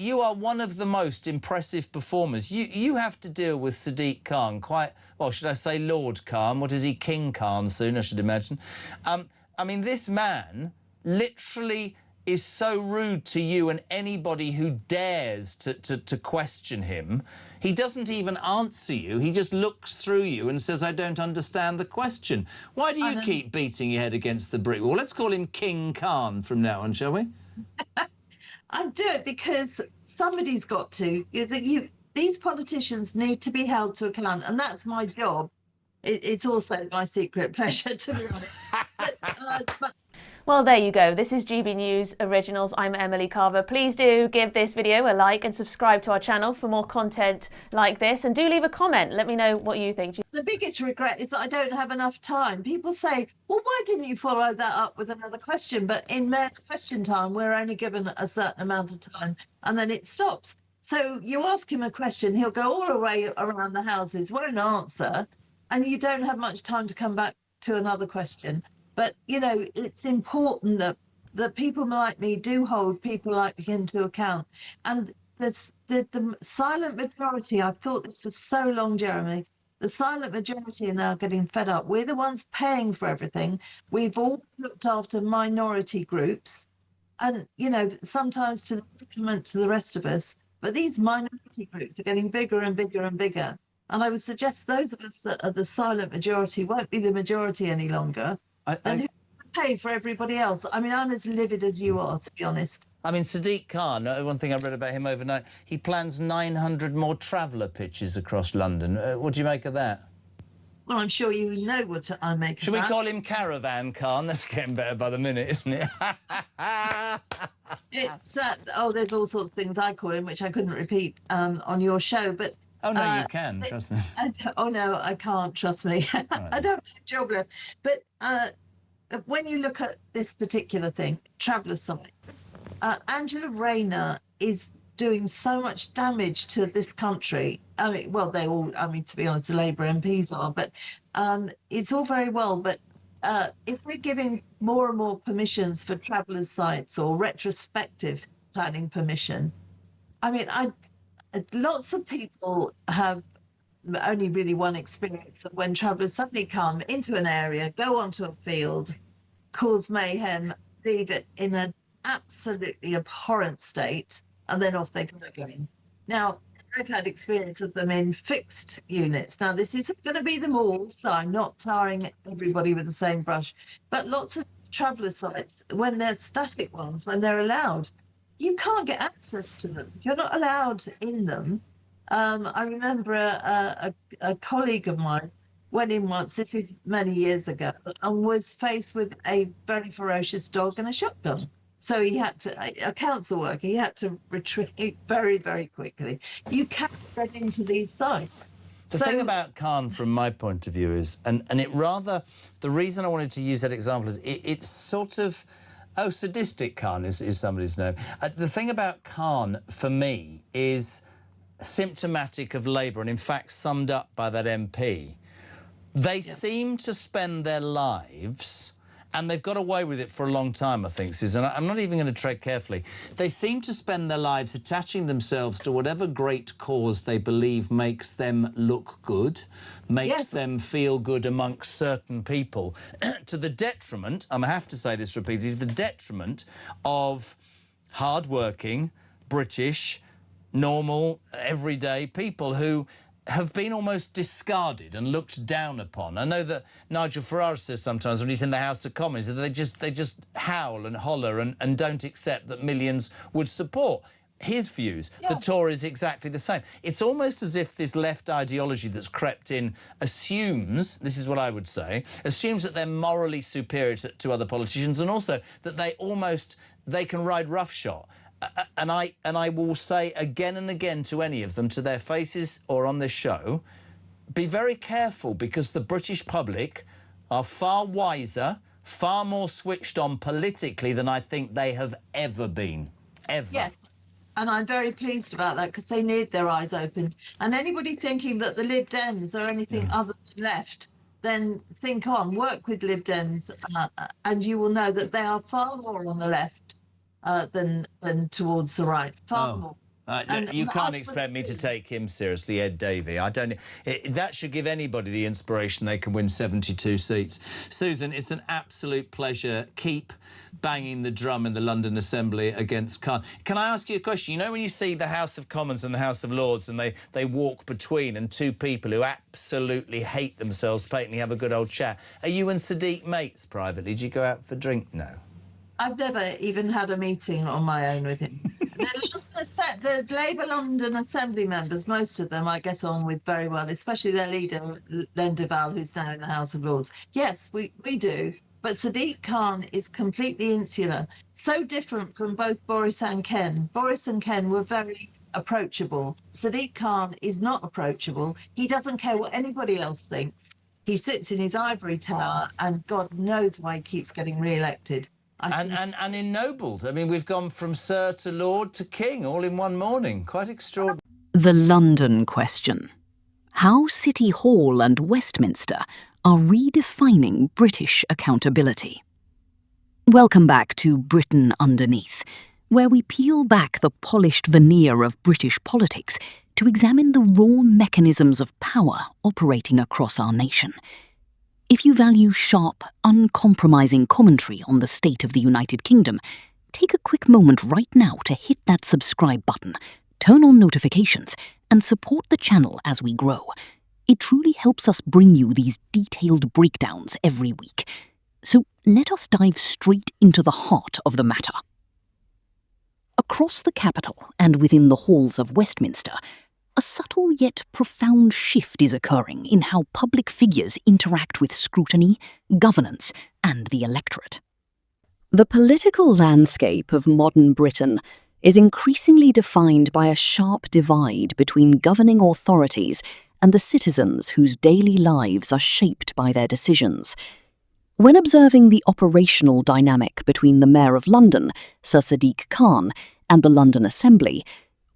you are one of the most impressive performers. You have to deal with Sadiq Khan, quite, well, should I say Lord Khan? What is he, King Khan soon, I should imagine. I mean, this man literally is so rude to you and anybody who dares to question him. He doesn't even answer you. He just looks through you and says, I don't understand the question. Why do you keep beating your head against the brick wall? Let's call him King Khan from now on, shall we? I do it because somebody's got to. These politicians need to be held to account, and that's my job. It's also my secret pleasure, to be honest. Well, there you go. This is GB News Originals. I'm Emily Carver. Please do give this video a like and subscribe to our channel for more content like this. And do leave a comment. Let me know what you think. The biggest regret is that I don't have enough time. People say, well, why didn't you follow that up with another question? But in Mayor's question time, we're only given a certain amount of time and then it stops. So you ask him a question, he'll go all the way around the houses, won't answer, and you don't have much time to come back to another question. But, you know, it's important that people like me do hold people like him to account. And the silent majority, I've thought this for so long, Jeremy, the silent majority are now getting fed up. We're the ones paying for everything. We've all looked after minority groups and, you know, sometimes to the detriment to the rest of us. But these minority groups are getting bigger and bigger and bigger. And I would suggest those of us that are the silent majority won't be the majority any longer. And who pay for everybody else? I mean, I'm as livid as you are, to be honest. I mean, Sadiq Khan, one thing I read about him overnight, he plans 900 more traveller pitches across London. What do you make of that? Well, I'm sure you know what I make of that. Should we call him Caravan Khan? That's getting better by the minute, isn't it? It's, there's all sorts of things I call him, which I couldn't repeat on your show, but... Oh, no, you can, trust me. Oh, no, I can't, trust me. Right. I don't have a job left. But when you look at this particular thing, traveller site, Angela Rayner is doing so much damage to this country. I mean, well, they all, I mean, to be honest, the Labour MPs are, but it's all very well. But if we're giving more and more permissions for travellers' sites or retrospective planning permission, I mean, lots of people have only really one experience that when travellers suddenly come into an area, go onto a field, cause mayhem, leave it in an absolutely abhorrent state, and then off they go again. Now, I've had experience of them in fixed units. Now, this isn't going to be them all, so I'm not tarring everybody with the same brush, but lots of traveller sites, when they're static ones, when they're allowed, you can't get access to them. You're not allowed in them. I remember a colleague of mine went in once, this is many years ago, and was faced with a very ferocious dog and a shotgun. So he had to, a council worker, he had to retreat very, very quickly. You can't get into these sites. The thing about Khan, from my point of view, is, and it rather, the reason I wanted to use that example is it's sort of, oh, sadistic Khan is somebody's name. The thing about Khan, for me, is symptomatic of Labour, and in fact summed up by that MP. They seem to spend their lives, and they've got away with it for a long time, I think, Susan. I'm not even going to tread carefully. They seem to spend their lives attaching themselves to whatever great cause they believe makes them look good, makes them feel good amongst certain people, to the detriment, I have to say this repeatedly, the detriment of hard-working, British, normal, everyday people who have been almost discarded and looked down upon. I know that Nigel Farage says sometimes when he's in the House of Commons that they just howl and holler and don't accept that millions would support his views. The Tories exactly the same. It's almost as if this left ideology that's crept in assumes, this is what I would say, assumes that they're morally superior to other politicians, and also that they can ride roughshod. And I will say again and again to any of them, to their faces or on this show, be very careful, because the British public are far wiser, far more switched on politically than I think they have ever been, ever. Yes, and I'm very pleased about that, because they need their eyes open. And anybody thinking that the Lib Dems are anything other than left, then think on, work with Lib Dems, and you will know that they are far more on the left than towards the right, far more. You can't expect me to take him seriously, Ed Davey. I don't. That should give anybody the inspiration they can win 72 seats. Susan, it's an absolute pleasure. Keep banging the drum in the London Assembly against Khan. Can I ask you a question? You know, when you see the House of Commons and the House of Lords and they walk between, and two people who absolutely hate themselves patently have a good old chat, are you and Sadiq mates privately? Do you go out for a drink? No. I've never even had a meeting on my own with him. The Labour London Assembly members, most of them I get on with very well, especially their leader, Len Duval, who's now in the House of Lords. Yes, we do. But Sadiq Khan is completely insular, so different from both Boris and Ken. Boris and Ken were very approachable. Sadiq Khan is not approachable. He doesn't care what anybody else thinks. He sits in his ivory tower, and God knows why he keeps getting re-elected. And ennobled. I mean, we've gone from Sir to Lord to King all in one morning. Quite extraordinary. The London question. How City Hall and Westminster are redefining British accountability. Welcome back to Britain Underneath, where we peel back the polished veneer of British politics to examine the raw mechanisms of power operating across our nation. If you value sharp, uncompromising commentary on the state of the United Kingdom, take a quick moment right now to hit that subscribe button, turn on notifications, and support the channel as we grow. It truly helps us bring you these detailed breakdowns every week. So let us dive straight into the heart of the matter. Across the capital and within the halls of Westminster, a subtle yet profound shift is occurring in how public figures interact with scrutiny, governance, and the electorate. The political landscape of modern Britain is increasingly defined by a sharp divide between governing authorities and the citizens whose daily lives are shaped by their decisions. When observing the operational dynamic between the Mayor of London, Sir Sadiq Khan, and the London Assembly,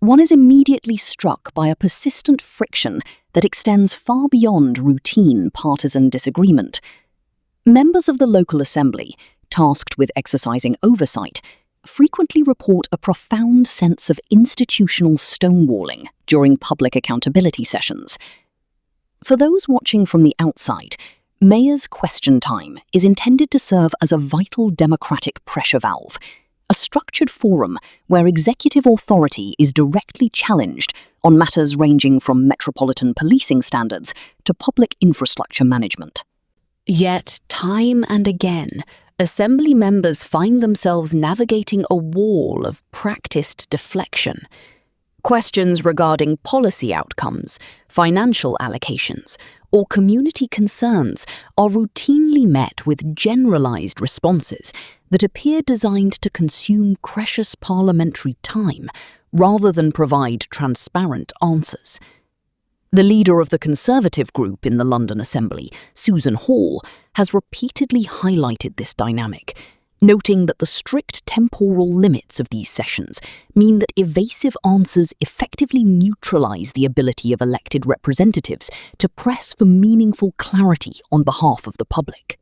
one is immediately struck by a persistent friction that extends far beyond routine partisan disagreement. Members of the local assembly, tasked with exercising oversight, frequently report a profound sense of institutional stonewalling during public accountability sessions. For those watching from the outside, Mayor's Question Time is intended to serve as a vital democratic pressure valve, a structured forum where executive authority is directly challenged on matters ranging from metropolitan policing standards to public infrastructure management. Yet, time and again, Assembly members find themselves navigating a wall of practiced deflection. Questions regarding policy outcomes, financial allocations, or community concerns are routinely met with generalized responses that appear designed to consume precious parliamentary time rather than provide transparent answers. The leader of the Conservative group in the London Assembly, Susan Hall, has repeatedly highlighted this dynamic, noting that the strict temporal limits of these sessions mean that evasive answers effectively neutralize the ability of elected representatives to press for meaningful clarity on behalf of the public.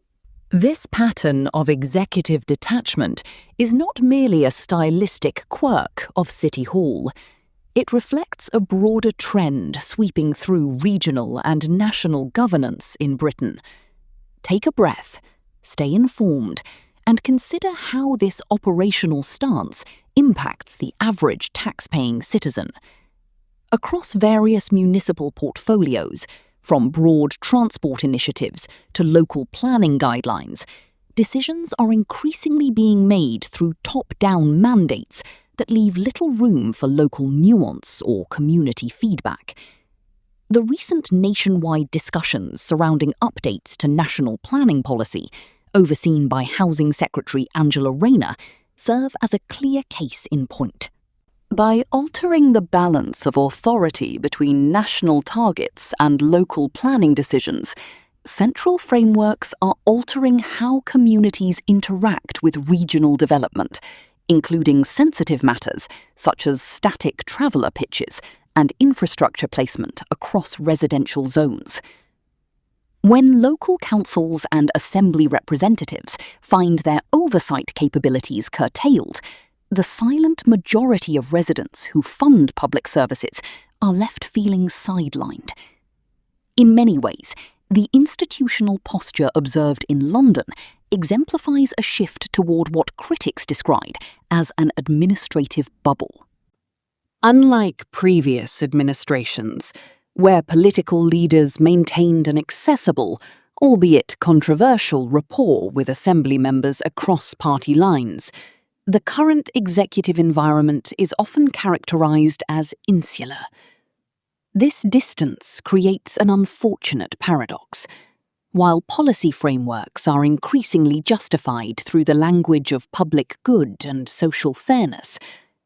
This pattern of executive detachment is not merely a stylistic quirk of City Hall. It reflects a broader trend sweeping through regional and national governance in Britain. Take a breath, stay informed, and consider how this operational stance impacts the average tax-paying citizen. Across various municipal portfolios, from broad transport initiatives to local planning guidelines, decisions are increasingly being made through top-down mandates that leave little room for local nuance or community feedback. The recent nationwide discussions surrounding updates to national planning policy, overseen by Housing Secretary Angela Rayner, serve as a clear case in point. By altering the balance of authority between national targets and local planning decisions, central frameworks are altering how communities interact with regional development, including sensitive matters such as static traveller pitches and infrastructure placement across residential zones. When local councils and assembly representatives find their oversight capabilities curtailed, the silent majority of residents who fund public services are left feeling sidelined. In many ways, the institutional posture observed in London exemplifies a shift toward what critics describe as an administrative bubble. Unlike previous administrations, where political leaders maintained an accessible, albeit controversial, rapport with assembly members across party lines, the current executive environment is often characterised as insular. This distance creates an unfortunate paradox. While policy frameworks are increasingly justified through the language of public good and social fairness,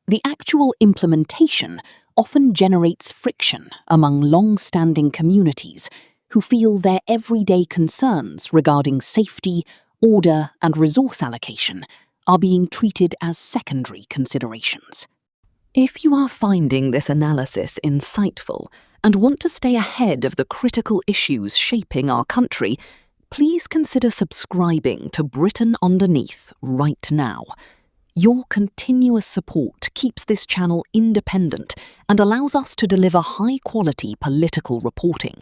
the actual implementation often generates friction among long-standing communities who feel their everyday concerns regarding safety, order, and resource allocation are being treated as secondary considerations. If you are finding this analysis insightful and want to stay ahead of the critical issues shaping our country, please consider subscribing to Britain Underneath right now. Your continuous support keeps this channel independent and allows us to deliver high-quality political reporting.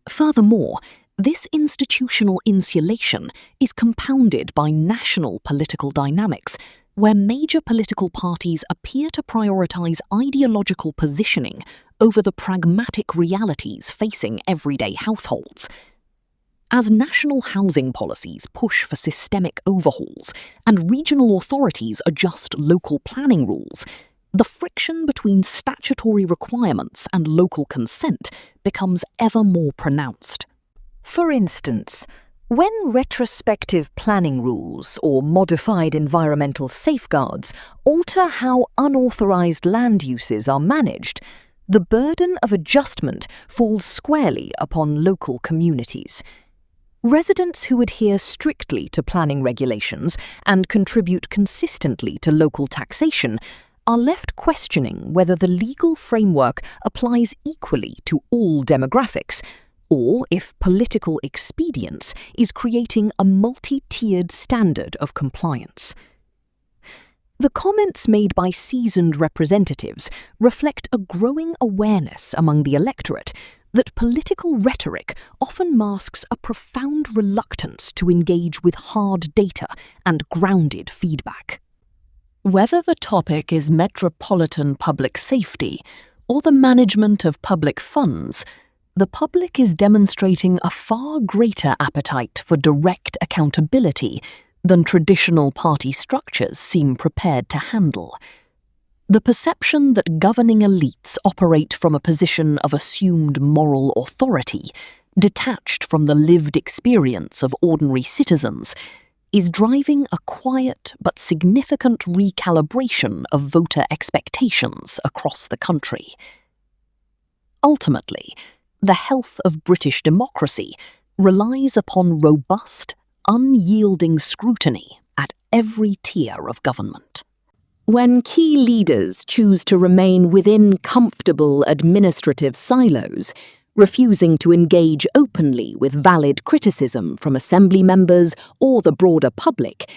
Furthermore, this institutional insulation is compounded by national political dynamics, where major political parties appear to prioritise ideological positioning over the pragmatic realities facing everyday households. As national housing policies push for systemic overhauls and regional authorities adjust local planning rules, the friction between statutory requirements and local consent becomes ever more pronounced. For instance, when retrospective planning rules or modified environmental safeguards alter how unauthorised land uses are managed, the burden of adjustment falls squarely upon local communities. Residents who adhere strictly to planning regulations and contribute consistently to local taxation are left questioning whether the legal framework applies equally to all demographics, or if political expedience is creating a multi-tiered standard of compliance. The comments made by seasoned representatives reflect a growing awareness among the electorate that political rhetoric often masks a profound reluctance to engage with hard data and grounded feedback. Whether the topic is metropolitan public safety or the management of public funds, the public is demonstrating a far greater appetite for direct accountability than traditional party structures seem prepared to handle. The perception that governing elites operate from a position of assumed moral authority, detached from the lived experience of ordinary citizens, is driving a quiet but significant recalibration of voter expectations across the country. Ultimately, the health of British democracy relies upon robust, unyielding scrutiny at every tier of government. When key leaders choose to remain within comfortable administrative silos, refusing to engage openly with valid criticism from assembly members or the broader public,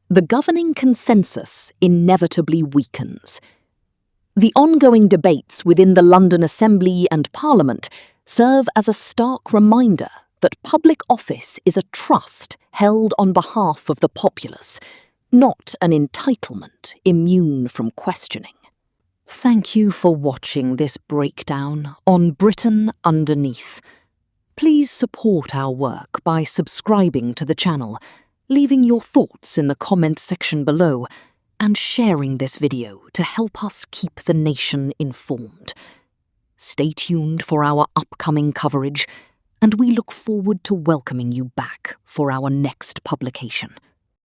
the governing consensus inevitably weakens. The ongoing debates within the London Assembly and Parliament serve as a stark reminder that public office is a trust held on behalf of the populace, not an entitlement immune from questioning. Thank you for watching this breakdown on Britain Underneath. Please support our work by subscribing to the channel, leaving your thoughts in the comments section below, and sharing this video to help us keep the nation informed. Stay tuned for our upcoming coverage, and we look forward to welcoming you back for our next publication.